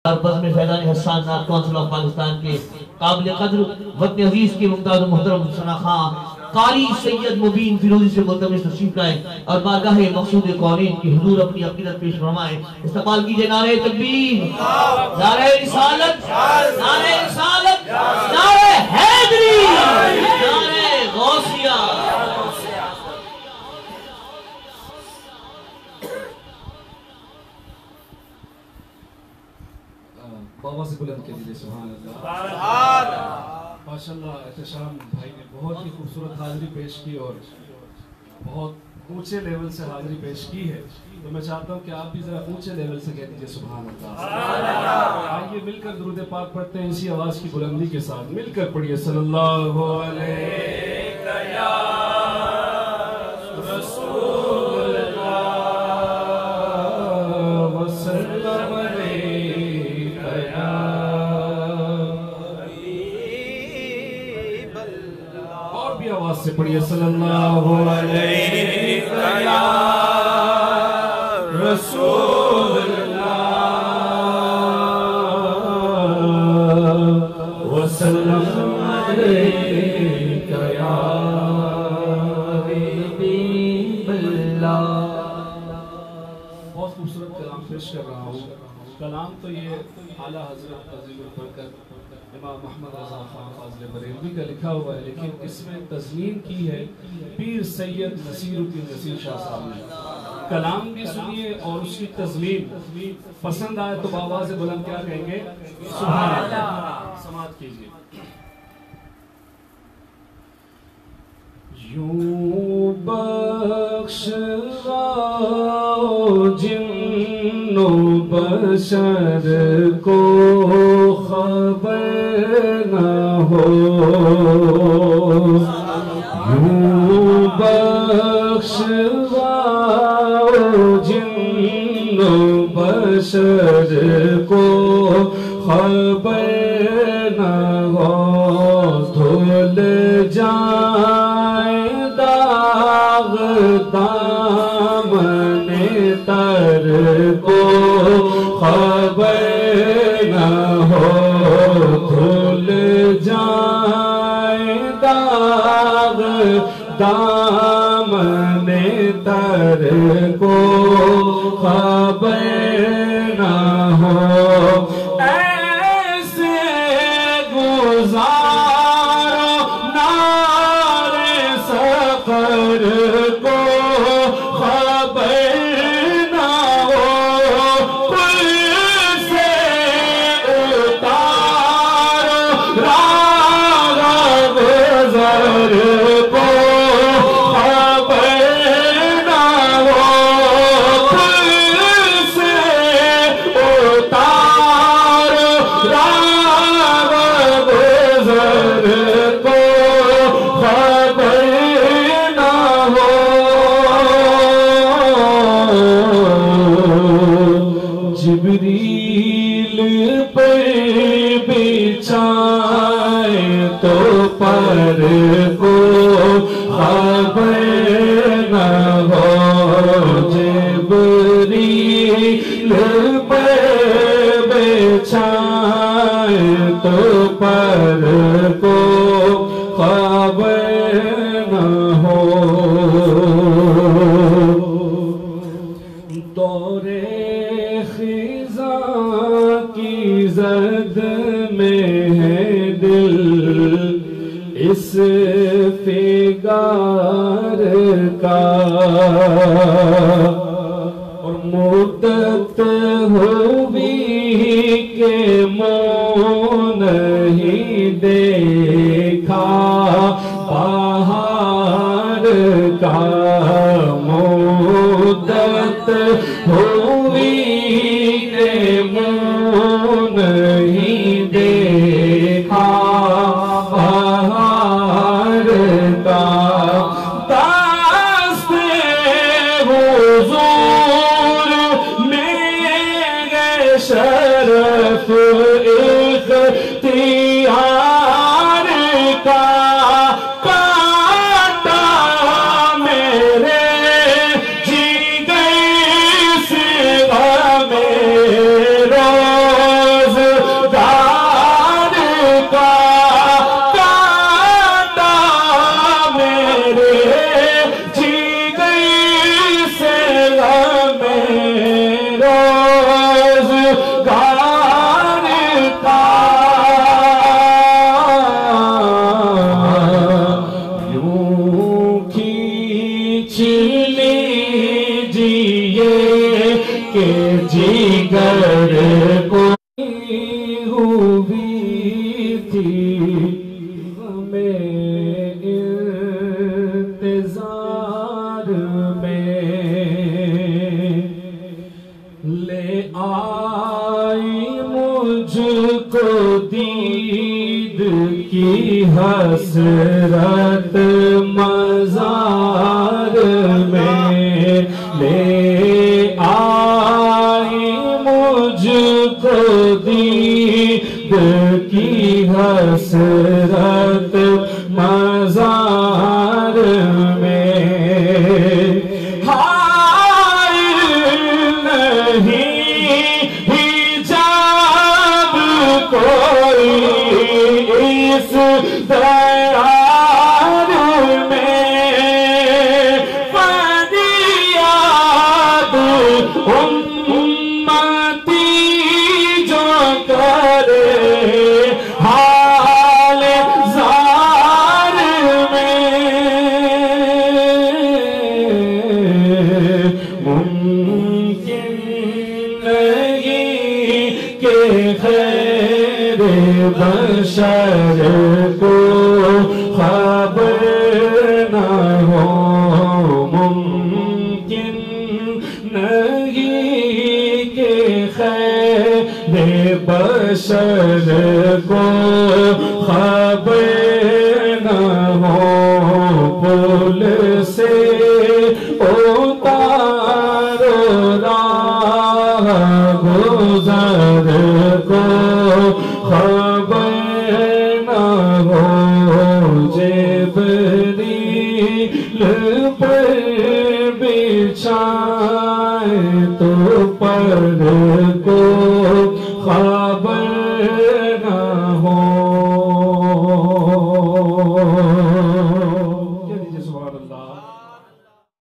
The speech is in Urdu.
اور بزم فیضان حسان نات کونسل آف پاکستان کے قابل قدر وطن عزیز کے ممتاز و محترم ثنا خان قاری سید مبین فیروزی سے ملتمس تشریف لائیں اور بارگاہ مقصود کونین کی حضور اپنی عقیدت پیش فرمائیں. استقبال کیجئے نعرہ تکبیر، نعرہ رسالت، نعرہ رسالت، نعرہ حیدری، نعرہ غوثیہ. بابا سے بلند کے لیے سبحان اللہ. ماشاءاللہ احتشام بھائی نے بہت ہی خوبصورت حاضری پیش کی اور بہت اونچے لیول سے حاضری پیش کی ہے. تو میں چاہتا ہوں کہ آپ بھی ذرا اونچے لیول سے کہہ دیجئے سبحان اللہ. آئیے مل کر درود پاک پڑھتے ہیں اسی آواز کی بلندی کے ساتھ. مل کر پڑھیے صلی اللہ علیہ رسول اللہ وسلم آواز سے پڑھیے صلی اللہ علیہ رسول اللہ وسلم علیہ یا حبیب اللہ. بہت خوبصورت کلام پیش کر رہا ہوں. کلام تو یہ اعلیٰ حضرت عظیم البرکت امام محمد رضا خان فاضل بریلوی کا لکھا ہوا ہے، لیکن اس میں تضمین کی ہے پیر سید نصیر الدین نصیر شاہ صاحب نے. کلام بھی سنیے اور اس کی تضمین پسند آئے تو بآواز بلند کیا کہیں گے؟ سبحان اللہ. سماعت کیجئے. یوں بخشواؤ جن و بشر کو خبر نہ ہو، یوں بخشواؤ جن و بشر کو خبر نہ ہو، دھل جائے داغ دامن تر کو خبر نہ ہو، دھل جائے داغ دامن تر کو خبر نہ ہو. ایسے گزارو نار سفر کو خبر نہ ہو، پل سے اتارو راہ گزر کو خبر نہ ہو، پل سے اتارو راہ گزر کو خبر نہ ہو. جبریل پر بچھائے تو پر کو خبر نہ ہو، جبریل پر بچھائے تو پر کو خبر نہ ہو. دورے خزاں کی زد میں ہے دل اس فگار کا، اور مدت ہوئی کہ منہ نہیں دیکھا بہار کا، مدت ہوئی کہ منہ نہیں دیکھا بہار کا. دست حضور میں شرف اختیار کا، کاٹا میرے جگر سے غم روز مجھ کو دید کی حسرت مزار میں لے آئی، مجھ کو دید کی حسرت مزار میں اس دیار میں فریاد امتی جو کرے حال زار میں، ممکن نہیں کہ خیر بشر کو خبر نہ ہو، ممکن نہیں کہ خیر بشر کو خبر نہ ہو، پل سے اتارو راہ گزر کو خبر نہ ہو، جبریل پر بچھائے تو پر کو